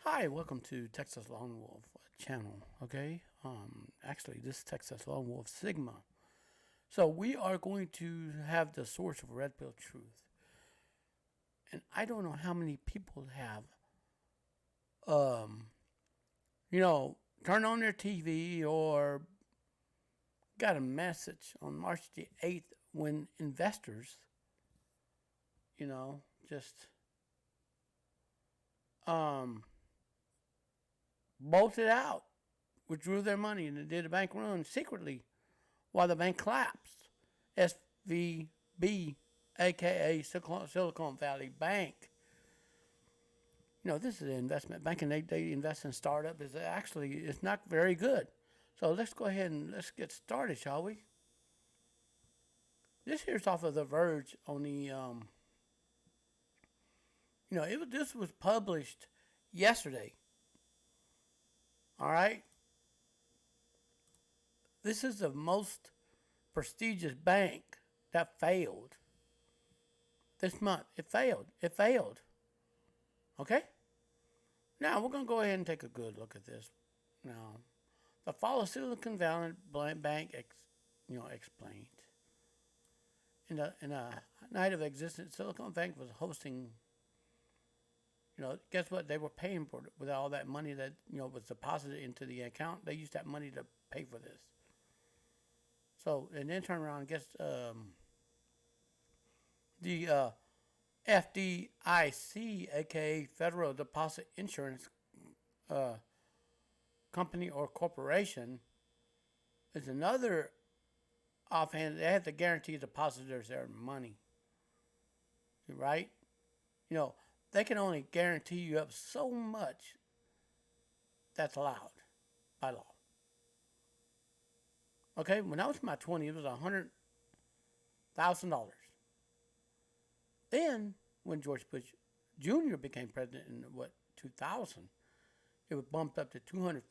Hi, welcome to Texas Lone Wolf channel. Okay, actually, this is Texas Lone Wolf Sigma. So we are going to have the source of red pill truth, and I don't know how many people have, um, turned on their TV or got a message on March the 8th when investors, just um, bolted out, withdrew their money, and did a bank run secretly while the bank collapsed. SVB, aka Silicon Valley Bank. This is an investment bank, and they invest in startups. It's not very good. So let's go ahead and let's get started, shall we? This here's off of The Verge on the this was published yesterday. All right, this is the most prestigious bank that failed this month. It failed. It failed. Okay. Now we're gonna go ahead and take a good look at this. Now, the fall of Silicon Valley Bank, explained. In a night of existence, Silicon Bank was hosting. Guess what? They were paying for it with all that money that was deposited into the account. They used that money to pay for this. So, and then turn around and guess the FDIC, aka Federal Deposit Insurance uh, Company or Corporation, is another offhand. They have to guarantee depositors their money, right? They can only guarantee you up so much that's allowed by law. Okay, when I was in my 20s, it was $100,000. Then, when George Bush Jr. became president in 2000, it was bumped up to $250,000.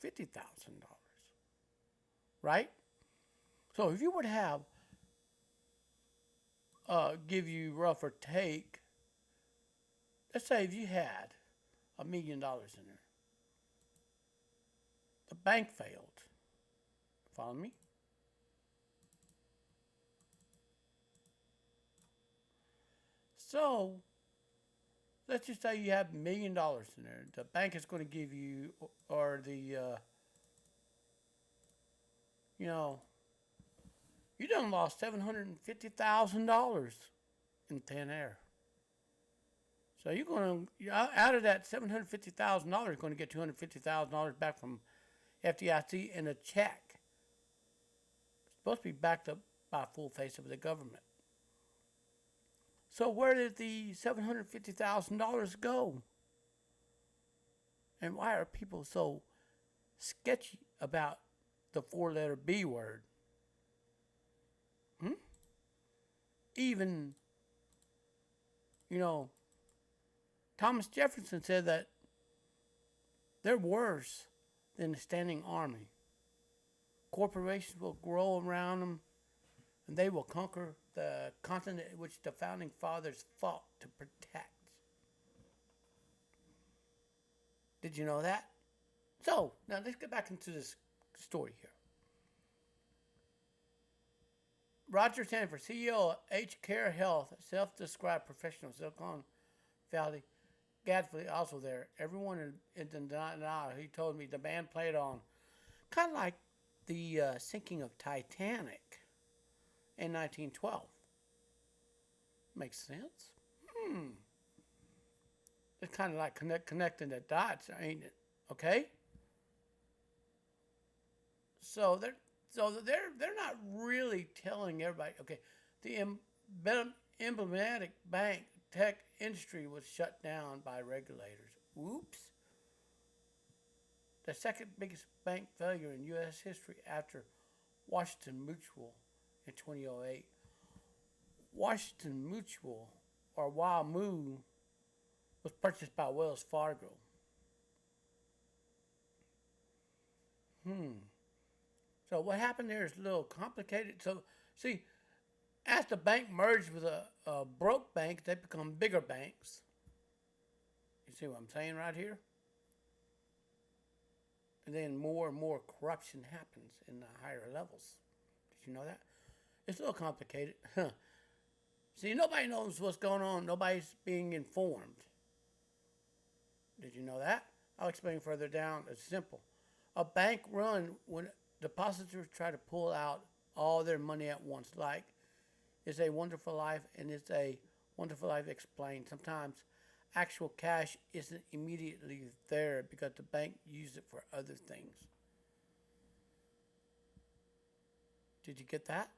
Right? So if you would have give you rough or take, let's say if you had $1 million in there, the bank failed. Follow me? So let's just say you have $1 million in there. The bank is going to give you, or you done lost $750,000 in thin air. So you're going to, out of that $750,000, you're going to get $250,000 back from FDIC in a check. It's supposed to be backed up by a full face of the government. So where did the $750,000 go? And why are people so sketchy about the four-letter B word? Even, Thomas Jefferson said that they're worse than the standing army. Corporations will grow around them, and they will conquer the continent which the founding fathers fought to protect. Did you know that? So, now let's get back into this story here. Roger Sanford, CEO of H Care Health, self-described professional, Silicon Valley, Gadsby also there. Everyone in denial. He told me the band played on, kind of like the sinking of Titanic in 1912. Makes sense? It's kind of like connecting the dots, ain't it? Okay. So they're not really telling everybody. Okay, the emblematic bank tech industry was shut down by regulators. Whoops. The second biggest bank failure in U.S. history after Washington Mutual in 2008. Washington Mutual, or WAMU, was purchased by Wells Fargo. So what happened there is a little complicated. So, see, as the bank merged with a broke bank, they become bigger banks. You see what I'm saying right here? And then more and more corruption happens in the higher levels. Did you know that? It's a little complicated. Huh. See, nobody knows what's going on. Nobody's being informed. Did you know that? I'll explain further down. It's simple. A bank run when depositors try to pull out all their money at once, like It's a Wonderful Life and It's a Wonderful Life Explained. Sometimes actual cash isn't immediately there because the bank used it for other things. Did you get that?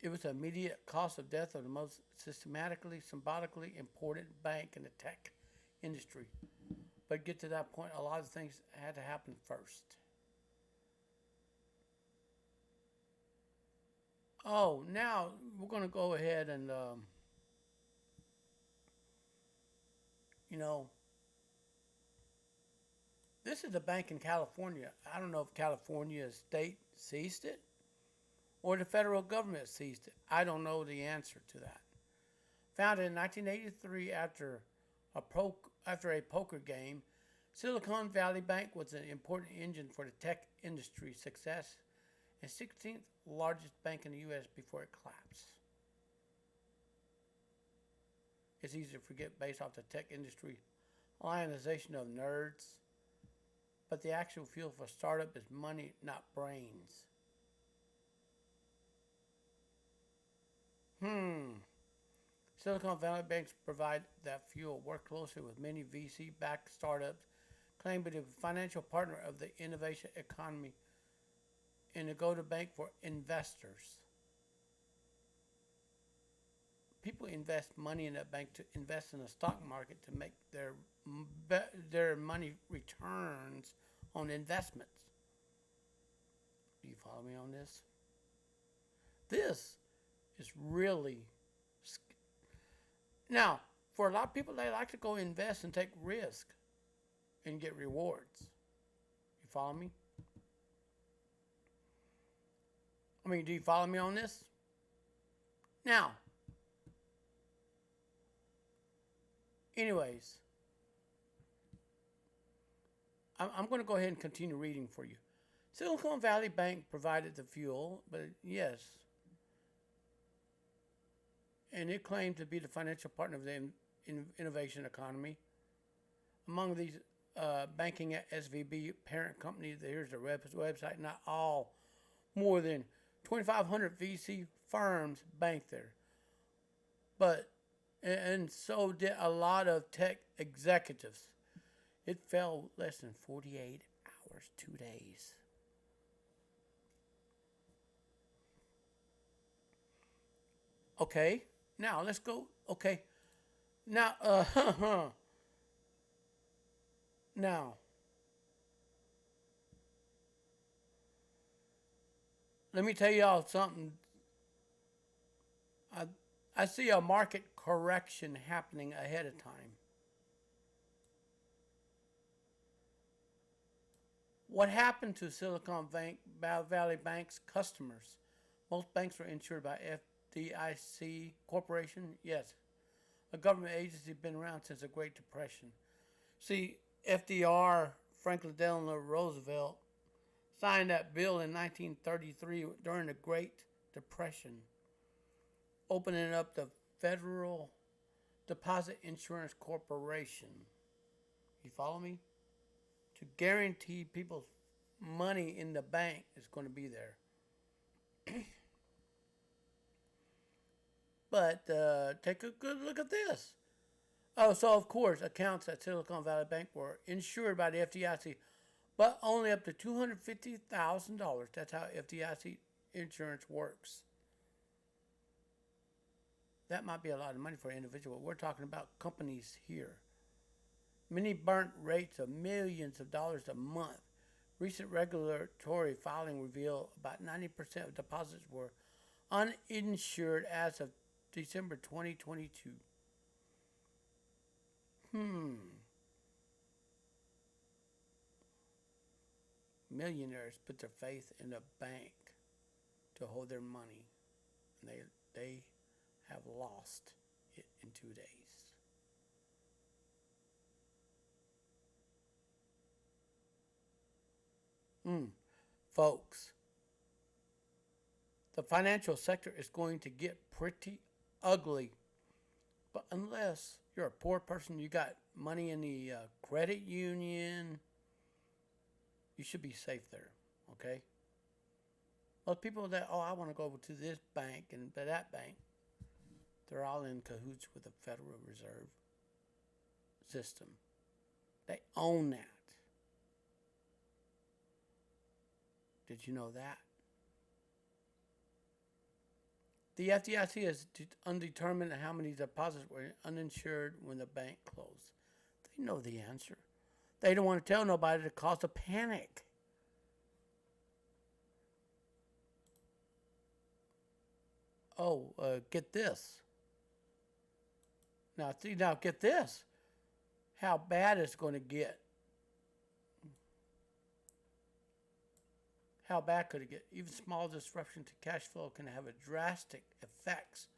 It was the immediate cost of death of the most systematically, symbolically important bank in the tech industry. But get to that point, a lot of things had to happen first. Oh, now we're going to go ahead and, you know, this is a bank in California. I don't know if California state seized it or the federal government seized it. I don't know the answer to that. Founded in 1983 after a poker game, Silicon Valley Bank was an important engine for the tech industry's success and 16th largest bank in the U.S. before it collapsed. It's easy to forget based off the tech industry lionization of nerds, but the actual fuel for startup is money, not brains. Silicon Valley banks provide that fuel, work closely with many VC-backed startups, claim to be the financial partner of the innovation economy, and a go-to bank for investors. People invest money in that bank to invest in the stock market to make their money returns on investments. Do you follow me on this? This is really now, for a lot of people, they like to go invest and take risk and get rewards. You follow me? I mean, do you follow me on this? Now, anyways, I'm going to go ahead and continue reading for you. Silicon Valley Bank provided the fuel, but yes, and it claimed to be the financial partner of the innovation economy. Among these banking at SVB parent company, here's the website, not all, more than 2,500 VC firms bank there. But, and so did a lot of tech executives. It fell less than 48 hours, 2 days. Okay, now let's go. Okay, now, now, let me tell y'all something. I see a market correction happening ahead of time. What happened to Silicon Valley Bank's customers? Most banks were insured by FDIC Corporation. Yes, a government agency been around since the Great Depression. See, FDR, Franklin Delano Roosevelt, signed that bill in 1933 during the Great Depression, opening up the Federal Deposit Insurance Corporation. You follow me? To guarantee people's money in the bank is going to be there. But take a good look at this. Oh, so of course, accounts at Silicon Valley Bank were insured by the FDIC, but only up to $250,000. That's how FDIC insurance works. That might be a lot of money for an individual. We're talking about companies here. Many burnt rates of millions of dollars a month. Recent regulatory filing revealed about 90% of deposits were uninsured as of December 2022. Millionaires put their faith in a bank to hold their money, and they have lost it in 2 days. Folks, the financial sector is going to get pretty ugly. But unless you're a poor person, you got money in the credit union, you should be safe there. Okay? Most people that, oh, I want to go over to this bank and that bank, they're all in cahoots with the Federal Reserve System. They own that. Did you know that? The FDIC is undetermined how many deposits were uninsured when the bank closed. They know the answer. They don't want to tell nobody to cause a panic. Oh, get this. Now get this. How bad it's going to get. How bad could it get? Even small disruption to cash flow can have a drastic effects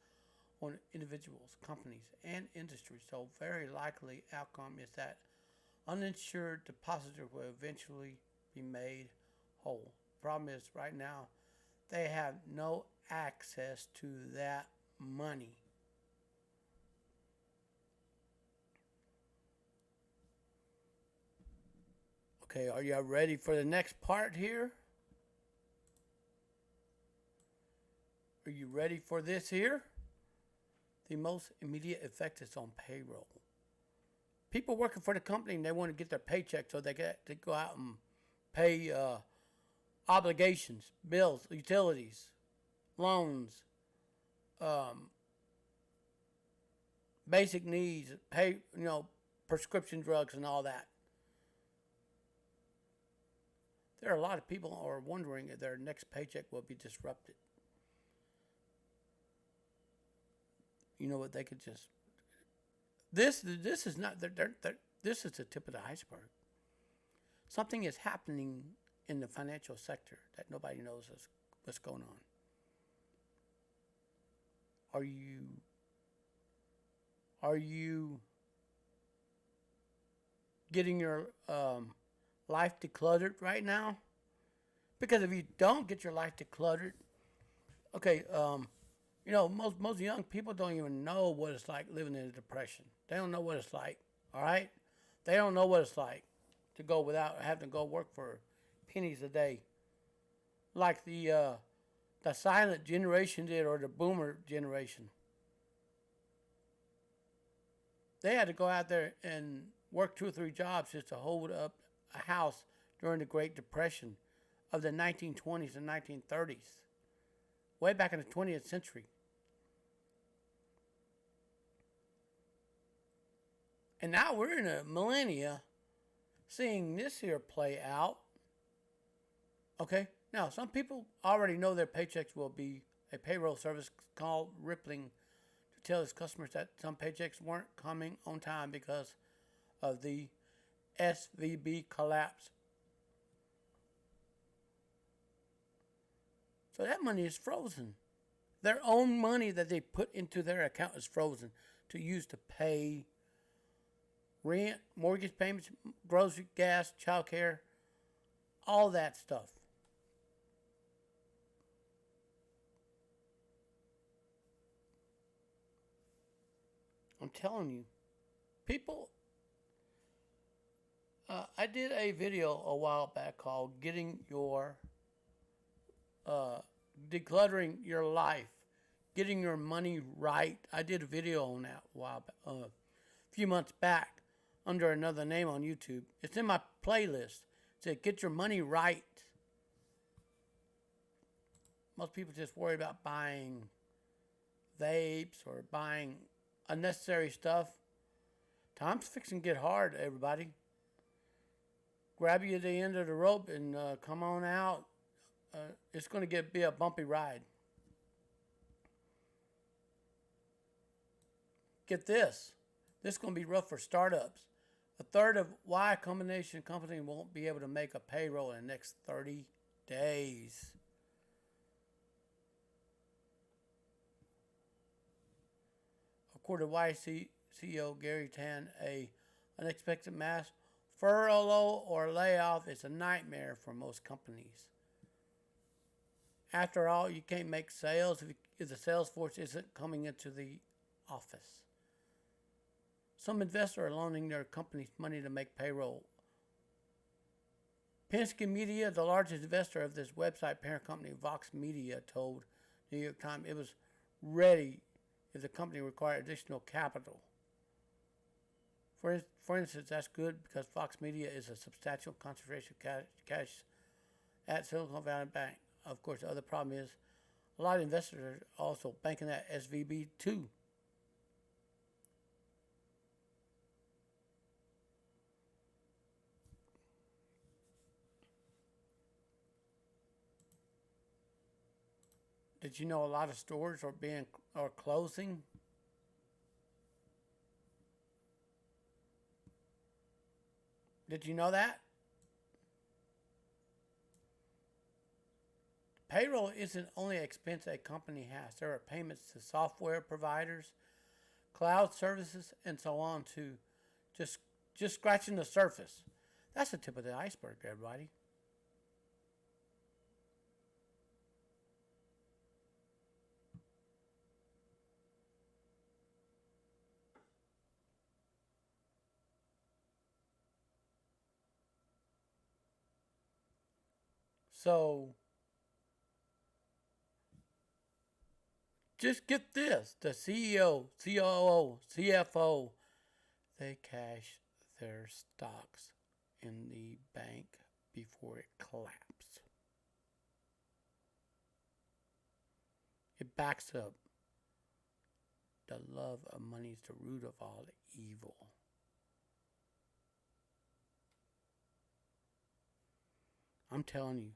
on individuals, companies, and industries. So very likely outcome is that uninsured depositor will eventually be made whole. Problem is right now they have no access to that money. Okay, are you ready for the next part here? Are you ready for this here? The most immediate effect is on payroll. People working for the company, and they want to get their paycheck so they get to go out and pay obligations, bills, utilities, loans, basic needs, pay, prescription drugs and all that. There are a lot of people who are wondering if their next paycheck will be disrupted. You know what? They could just. This is not. This is the tip of the iceberg. Something is happening in the financial sector that nobody knows what's going on. Are you getting your life decluttered right now? Because if you don't get your life decluttered, okay, most young people don't even know what it's like living in a depression. They don't know what it's like, all right? They don't know what it's like to go without having to go work for pennies a day. Like the silent generation did, or the boomer generation. They had to go out there and work 2 or 3 jobs just to hold up a house during the Great Depression of the 1920s and 1930s, way back in the 20th century. And now we're in a millennia seeing this here play out. Okay? Now, some people already know their paychecks will be a payroll service called Rippling to tell its customers that some paychecks weren't coming on time because of the SVB collapse. So that money is frozen. Their own money that they put into their account is frozen to use to pay rent, mortgage payments, grocery, gas, childcare, all that stuff. I'm telling you, people. I did a video a while back called "Getting Your Decluttering Your Life, Getting Your Money Right." I did a video on that a few months back under another name on YouTube. It's in my playlist. It said "Get Your Money Right." Most people just worry about buying vapes or buying unnecessary stuff. Time's fixing to get hard, everybody. Grab you at the end of the rope and come on out. It's going to be a bumpy ride. Get this. This is going to be rough for startups. A third of Y Combination company won't be able to make a payroll in the next 30 days. According to Y CEO Gary Tan, a unexpected mass Furlough or layoff is a nightmare for most companies. After all, you can't make sales if the sales force isn't coming into the office. Some investors are loaning their companies money to make payroll. Penske Media, the largest investor of this website parent company, Vox Media, told New York Times it was ready if the company required additional capital. For instance, that's good because Fox Media is a substantial concentration of cash at Silicon Valley Bank. Of course, the other problem is a lot of investors are also banking at SVB too. Did you know a lot of stores are closing? Did you know that? Payroll isn't only an expense a company has. There are payments to software providers, cloud services, and so on too. Just scratching the surface. That's the tip of the iceberg, everybody. So just get this. The CEO, COO, CFO, they cash their stocks in the bank before it collapsed. It backs up. The love of money is the root of all evil. I'm telling you.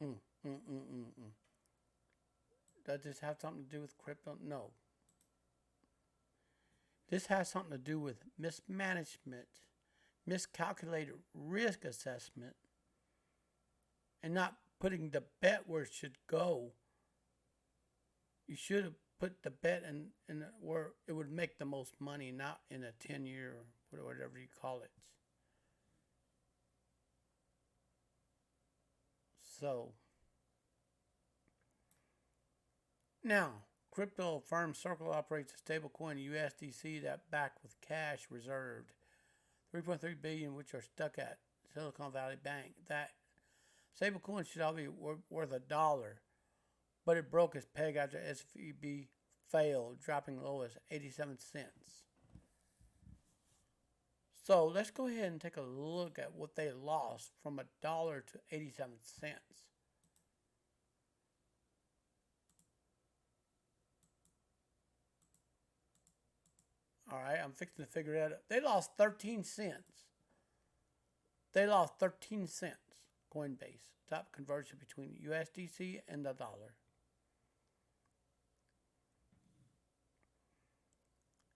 Mm, mm, mm, mm, mm. Does this have something to do with crypto? No. This has something to do with mismanagement, miscalculated risk assessment, and not putting the bet where it should go. You should have put the bet in where it would make the most money, not in a 10-year, whatever you call it. So, now, crypto firm Circle operates a stablecoin USDC that backed with cash reserved, 3.3 billion, which are stuck at Silicon Valley Bank. That stablecoin should all be worth $1, but it broke its peg after SVB failed, dropping low as 87 cents. So let's go ahead and take a look at what they lost from $1 to 87 cents. All right, I'm fixing to figure that out. They lost 13 cents. They lost 13 cents. Coinbase, top conversion between USDC and the dollar.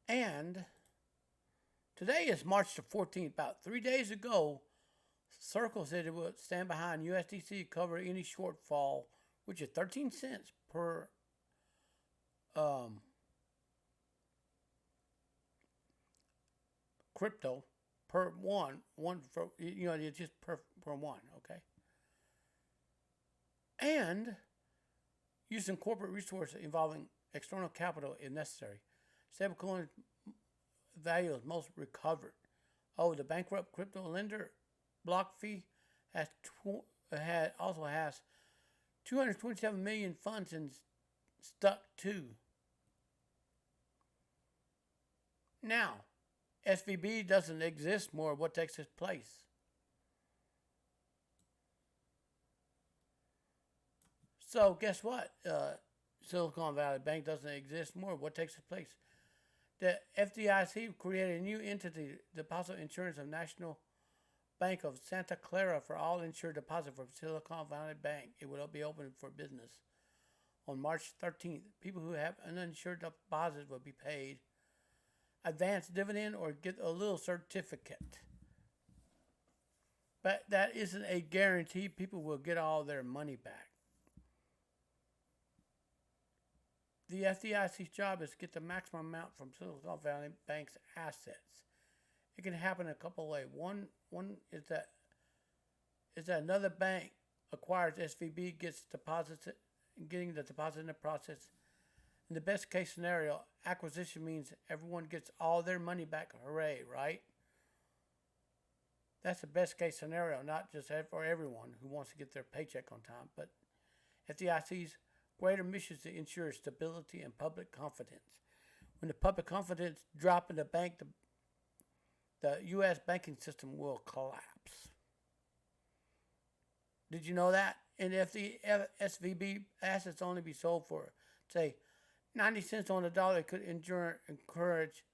And today is March the 14th. About 3 days ago, Circle said it would stand behind USDC to cover any shortfall, which is 13 cents per crypto per one for it's just per one, okay? And using corporate resources involving external capital if necessary. Stablecoin value is most recovered. Oh, the bankrupt crypto lender BlockFi also has 227 million funds in stuck too. Now, SVB doesn't exist more. What takes its place? So guess what? Silicon Valley Bank doesn't exist more. What takes its place? The FDIC created a new entity, Deposit Insurance of National Bank of Santa Clara, for all insured deposits from Silicon Valley Bank. It will be open for business on March 13th. People who have uninsured deposits will be paid advance dividend or get a little certificate. But that isn't a guarantee people will get all their money back. The FDIC's job is to get the maximum amount from Silicon Valley Bank's assets. It can happen in a couple of ways. One is that another bank acquires SVB, gets deposits, getting the deposit in the process. In the best case scenario, acquisition means everyone gets all their money back. Hooray, right? That's the best case scenario, not just for everyone who wants to get their paycheck on time, but FDIC's greater mission is to ensure stability and public confidence. When the public confidence drop in the bank, the U.S. banking system will collapse. Did you know that? And if the SVB assets only be sold for, say, 90 cents on the dollar, it could encourage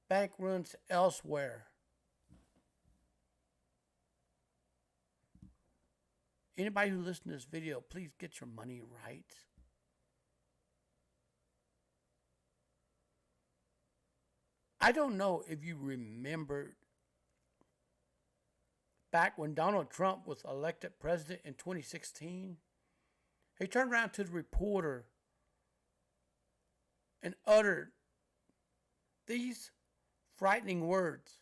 bank runs elsewhere. Anybody who listens to this video, please get your money right. I don't know if you remember back when Donald Trump was elected president in 2016. He turned around to the reporter and uttered these frightening words.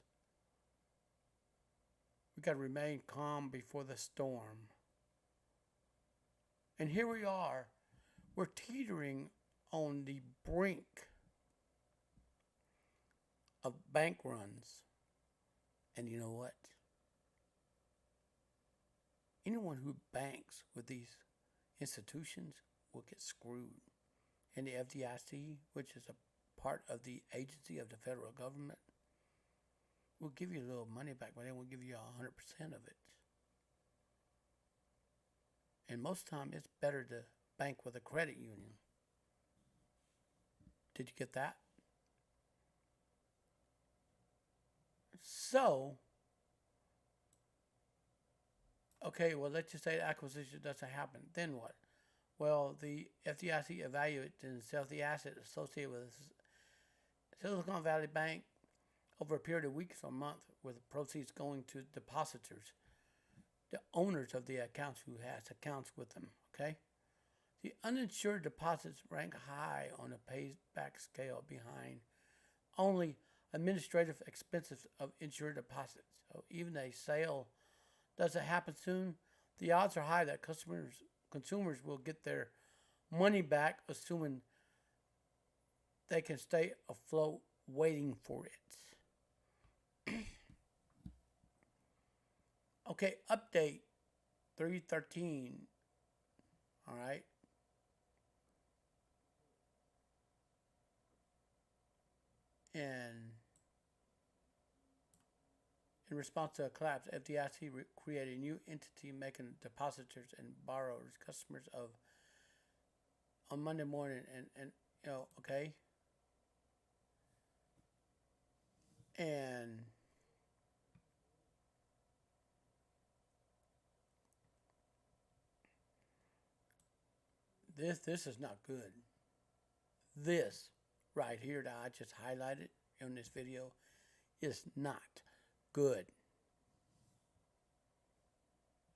We got to remain calm before the storm. And here we are. We're teetering on the brink of bank runs. And you know what? Anyone who banks with these institutions will get screwed. And the FDIC, which is a part of the agency of the federal government, will give you a little money back, but they won't give you 100% of it. And most of the time, it's better to bank with a credit union. Did you get that? So, okay, well, let's just say the acquisition doesn't happen. Then what? Well, the FDIC evaluates and sells the asset associated with Silicon Valley Bank over a period of weeks or months, with the proceeds going to depositors, the owners of the accounts who has accounts with them, okay? The uninsured deposits rank high on the payback scale behind only administrative expenses of insured deposits. So even a sale doesn't happen soon, the odds are high that consumers will get their money back, assuming they can stay afloat waiting for it. Okay, update 313. All right. And in response to a collapse, FDIC created a new entity making depositors and borrowers customers of on Monday morning, and you know, okay. And this is not good. This right here that I just highlighted in this video is not good.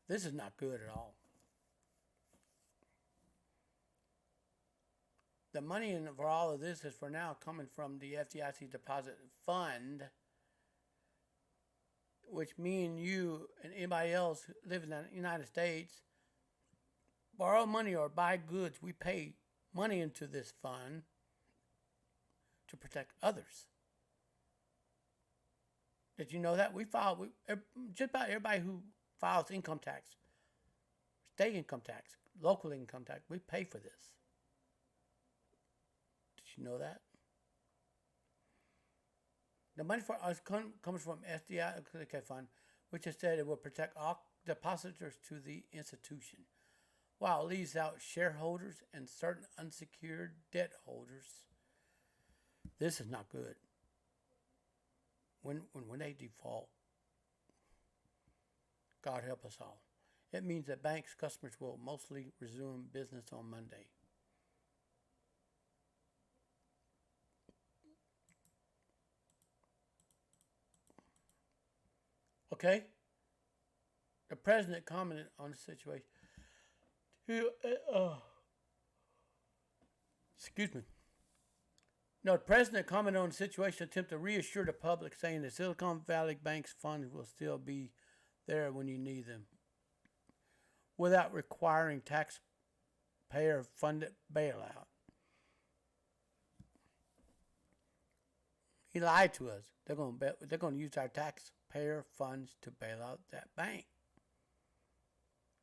This is not good at all. The money for all of this is for now coming from the FDIC deposit fund, which me and you and anybody else who live in the United States borrow money or buy goods. We pay money into this fund to protect others. Did you know that? Just about everybody who files income tax, state income tax, local income tax, we pay for this. Did you know that? The money for us comes from SDI fund, which has said it will protect all depositors to the institution, while it leaves out shareholders and certain unsecured debt holders. This is not good. When they default, God help us all. It means that banks' customers will mostly resume business on Monday. Okay? The president commented on the situation. Excuse me. No, the president commented on the situation, attempt to reassure the public, saying that Silicon Valley Bank's funds will still be there when you need them, without requiring taxpayer-funded bailout. He lied to us. They're going to use our taxpayer funds to bail out that bank.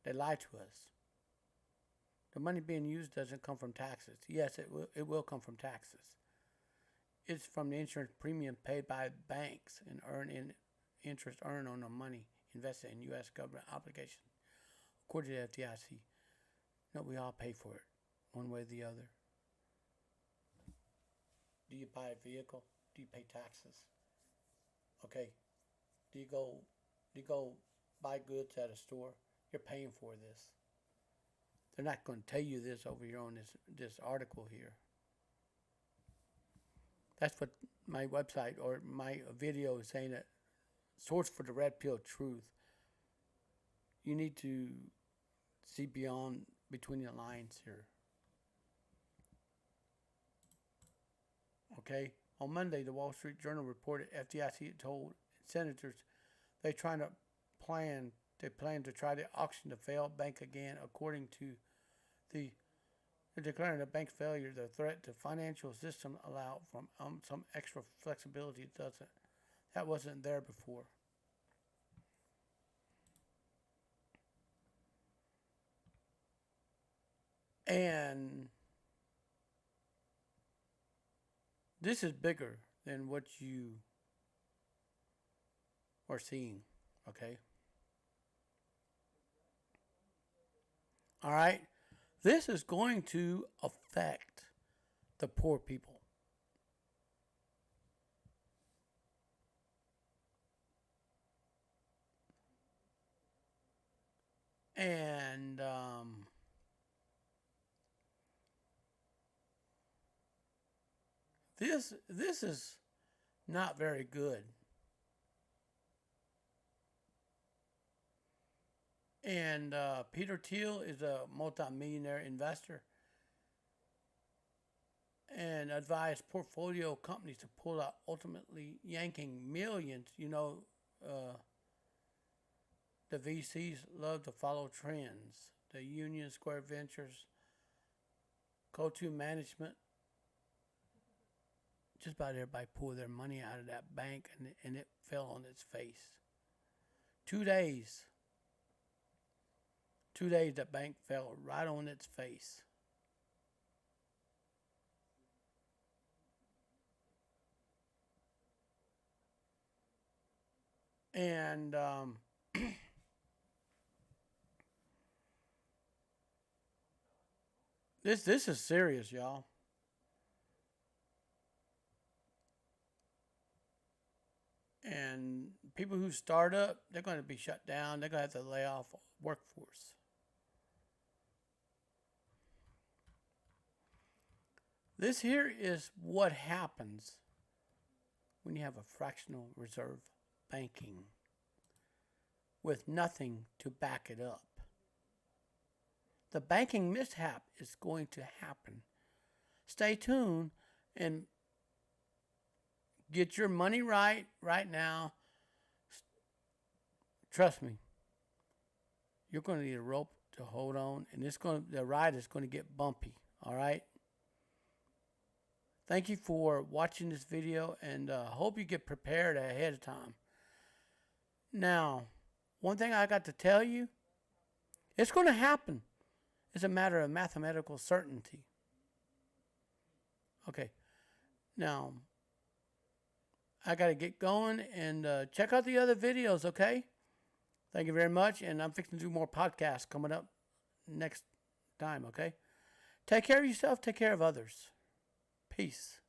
They lied to us. The money being used doesn't come from taxes. Yes, it will come from taxes. It's from the insurance premium paid by banks and interest earned on the money invested in U.S. government obligations, according to the FDIC. No, we all pay for it, one way or the other. Do you buy a vehicle? Do you pay taxes? Okay. Do you go buy goods at a store? You're paying for this. They're not going to tell you this over here on this article here. That's what my website or my video is saying, that source for the red pill truth. You need to see beyond, between the lines here. Okay? On Monday, the Wall Street Journal reported FDIC told senators they plan to try to auction the failed bank again, according to they're declaring the bank's failure the threat to financial system allowed from some extra flexibility that wasn't there before. And this is bigger than what you are seeing, okay? All right? This is going to affect the poor people. And this is not very good. And Peter Thiel is a multi-millionaire investor and advised portfolio companies to pull out, ultimately yanking millions. You know, the VCs love to follow trends. The Union Square Ventures, Go-To Management, just about everybody pulled their money out of that bank, and it fell on its face. 2 days. 2 days, that bank fell right on its face. And this is serious, y'all. And people who start up, they're going to be shut down. They're going to have to lay off workforce. This here is what happens when you have a fractional reserve banking with nothing to back it up. The banking mishap is going to happen. Stay tuned and get your money right now. Trust me, you're going to need a rope to hold on, and the ride is going to get bumpy. All right. Thank you for watching this video, and hope you get prepared ahead of time. Now, one thing I got to tell you, it's going to happen. It's a matter of mathematical certainty. Okay. Now, I got to get going, and check out the other videos, okay? Thank you very much, and I'm fixing to do more podcasts coming up next time, okay? Take care of yourself. Take care of others. Peace.